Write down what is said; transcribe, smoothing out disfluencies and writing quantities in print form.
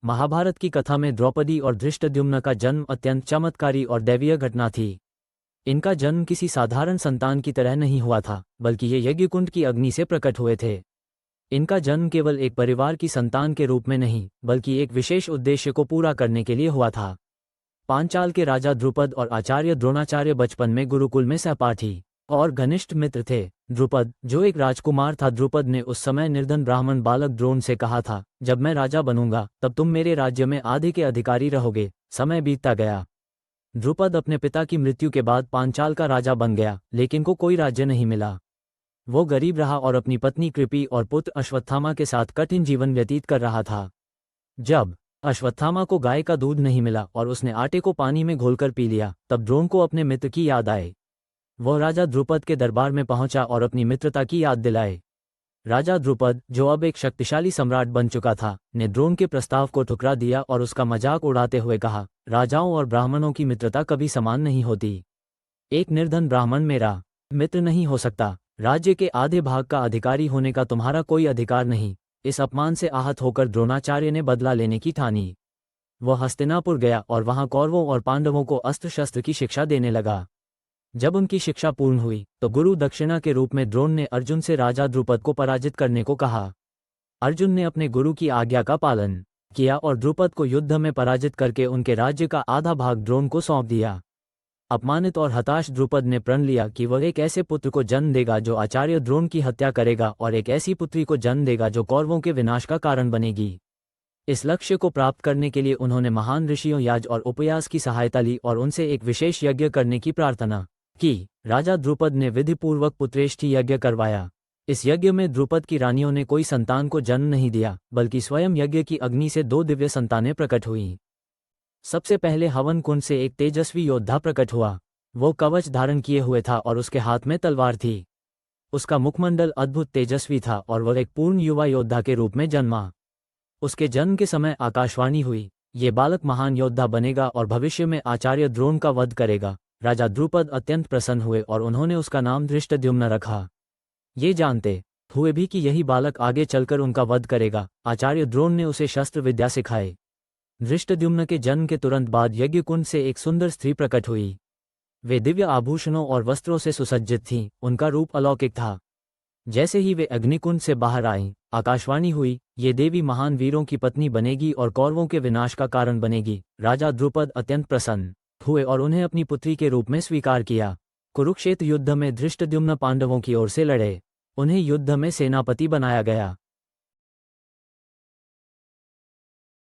महाभारत की कथा में द्रौपदी और धृष्टद्युम्न का जन्म अत्यंत चमत्कारी और दैवीय घटना थी। इनका जन्म किसी साधारण संतान की तरह नहीं हुआ था, बल्कि ये यज्ञकुंड की अग्नि से प्रकट हुए थे। इनका जन्म केवल एक परिवार की संतान के रूप में नहीं, बल्कि एक विशेष उद्देश्य को पूरा करने के लिए हुआ था। पांचाल के राजा द्रुपद और आचार्य द्रोणाचार्य बचपन में गुरुकुल में सहपाठी और घनिष्ठ मित्र थे। द्रुपद, जो एक राजकुमार था, द्रुपद ने उस समय निर्धन ब्राह्मण बालक द्रोण से कहा था, जब मैं राजा बनूंगा तब तुम मेरे राज्य में आधे के अधिकारी रहोगे। समय बीतता गया। द्रुपद अपने पिता की मृत्यु के बाद पांचाल का राजा बन गया, लेकिन को कोई राज्य नहीं मिला। वो गरीब रहा और अपनी पत्नी कृपि और पुत्र अश्वत्थामा के साथ कठिन जीवन व्यतीत कर रहा था। जब अश्वत्थामा को गाय का दूध नहीं मिला और उसने आटे को पानी में घोलकर पी लिया, तब द्रोण को अपने मित्र की याद आई। वह राजा द्रुपद के दरबार में पहुंचा और अपनी मित्रता की याद दिलाए। राजा द्रुपद, जो अब एक शक्तिशाली सम्राट बन चुका था, ने द्रोण के प्रस्ताव को ठुकरा दिया और उसका मजाक उड़ाते हुए कहा, राजाओं और ब्राह्मणों की मित्रता कभी समान नहीं होती। एक निर्धन ब्राह्मण मेरा मित्र नहीं हो सकता। राज्य के आधे भाग का अधिकारी होने का तुम्हारा कोई अधिकार नहीं। इस अपमान से आहत होकर द्रोणाचार्य ने बदला लेने की ठानी। वह हस्तिनापुर गया और वहां कौरवों और पांडवों को अस्त्र शस्त्र की शिक्षा देने लगा। जब उनकी शिक्षा पूर्ण हुई तो गुरु दक्षिणा के रूप में द्रोण ने अर्जुन से राजा द्रुपद को पराजित करने को कहा। अर्जुन ने अपने गुरु की आज्ञा का पालन किया और द्रुपद को युद्ध में पराजित करके उनके राज्य का आधा भाग द्रोण को सौंप दिया। अपमानित और हताश द्रुपद ने प्रण लिया कि वह एक ऐसे पुत्र को जन्म देगा जो आचार्य द्रोण की हत्या करेगा और एक ऐसी पुत्री को जन्म देगा जो कौरवों के विनाश का कारण बनेगी। इस लक्ष्य को प्राप्त करने के लिए उन्होंने महान ऋषियों याज और उपयास की सहायता ली और उनसे एक विशेष यज्ञ करने की प्रार्थना की। राजा द्रुपद ने विधिपूर्वक पुत्रेष्ठी यज्ञ करवाया। इस यज्ञ में द्रुपद की रानियों ने कोई संतान को जन्म नहीं दिया, बल्कि स्वयं यज्ञ की अग्नि से 2 दिव्य संतानें प्रकट हुईं। सबसे पहले हवन कुंड से एक तेजस्वी योद्धा प्रकट हुआ। वो कवच धारण किए हुए था और उसके हाथ में तलवार थी। उसका मुखमंडल अद्भुत तेजस्वी था और वह एक पूर्ण युवा योद्धा के रूप में जन्मा। उसके जन्म के समय आकाशवाणी हुई, ये बालक महान योद्धा बनेगा और भविष्य में आचार्य द्रोण का वध करेगा। राजा द्रुपद अत्यंत प्रसन्न हुए और उन्होंने उसका नाम धृष्टद्युम्न रखा। ये जानते हुए भी कि यही बालक आगे चलकर उनका वध करेगा, आचार्य द्रोण ने उसे शस्त्र विद्या सिखाई। धृष्टद्युम्न के जन्म के तुरंत बाद यज्ञकुंड से एक सुंदर स्त्री प्रकट हुई। वे दिव्य आभूषणों और वस्त्रों से सुसज्जित थीं। उनका रूप अलौकिक था। जैसे ही वे अग्निकुंड से बाहर आईं, आकाशवाणी हुई, ये देवी महान वीरों की पत्नी बनेगी और कौरवों के विनाश का कारण बनेगी। राजा द्रुपद अत्यंत प्रसन्न हुए और उन्हें अपनी पुत्री के रूप में स्वीकार किया। कुरुक्षेत्र युद्ध में धृष्टद्युम्न पांडवों की ओर से लड़े। उन्हें युद्ध में सेनापति बनाया गया।